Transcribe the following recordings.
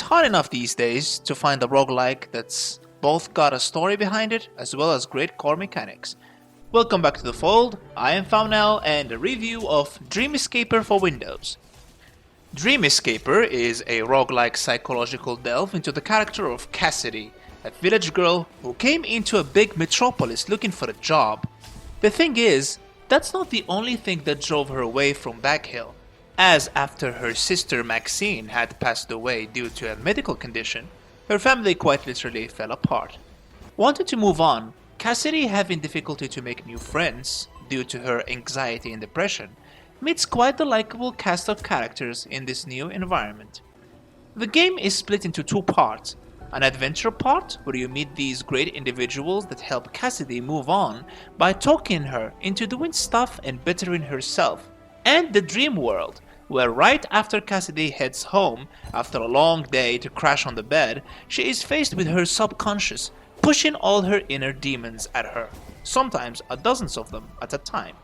hard enough these days to find a roguelike that's both got a story behind it as well as great core mechanics. Welcome back to the fold, I am Faunel and a review of Dreamscaper for Windows. Dreamscaper is a roguelike psychological delve into the character of Cassidy, a village girl who came into a big metropolis looking for a job. The thing is, that's not the only thing that drove her away from Backhill, as after her sister Maxine had passed away due to a medical condition, her family quite literally fell apart. Wanting to move on, Cassidy, having difficulty to make new friends due to her anxiety and depression, meets quite the likable cast of characters in this new environment. The game is split into two parts, an adventure part where you meet these great individuals that help Cassidy move on by talking her into doing stuff and bettering herself, and the dream world, where right after Cassidy heads home after a long day to crash on the bed, she is faced with her subconscious, pushing all her inner demons at her, sometimes dozens of them at a time.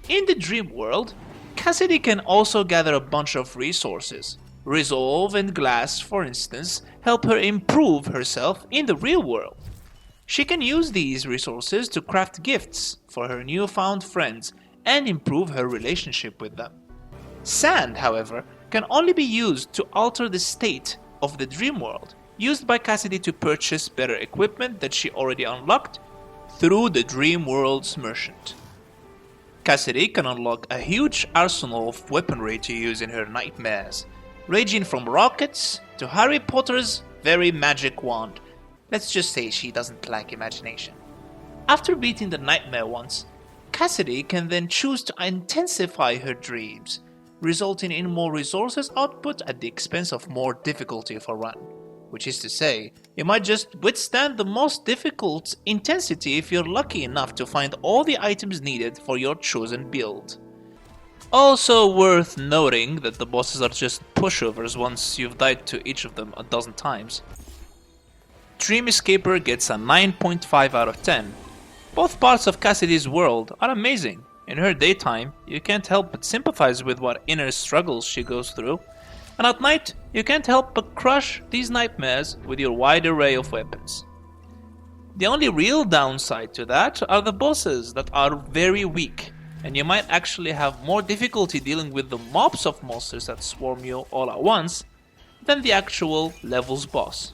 In the dream world, Cassidy can also gather a bunch of resources. Resolve and Glass, for instance, help her improve herself in the real world. She can use these resources to craft gifts for her newfound friends and improve her relationship with them. Sand, however, can only be used to alter the state of the dream world, used by Cassidy to purchase better equipment that she already unlocked through the dream world's merchant. Cassidy can unlock a huge arsenal of weaponry to use in her nightmares, ranging from rockets to Harry Potter's very magic wand. Let's just say she doesn't lack imagination. After beating the nightmare once, Cassidy can then choose to intensify her dreams, resulting in more resources output at the expense of more difficulty of a run. Which is to say, you might just withstand the most difficult intensity if you're lucky enough to find all the items needed for your chosen build. Also worth noting that the bosses are just pushovers once you've died to each of them a dozen times. Dreamscaper gets a 9.5 out of 10. Both parts of Cassidy's world are amazing. In her daytime, you can't help but sympathize with what inner struggles she goes through, and at night, you can't help but crush these nightmares with your wide array of weapons. The only real downside to that are the bosses that are very weak, and you might actually have more difficulty dealing with the mobs of monsters that swarm you all at once than the actual level's boss.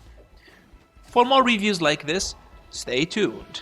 For more reviews like this, stay tuned.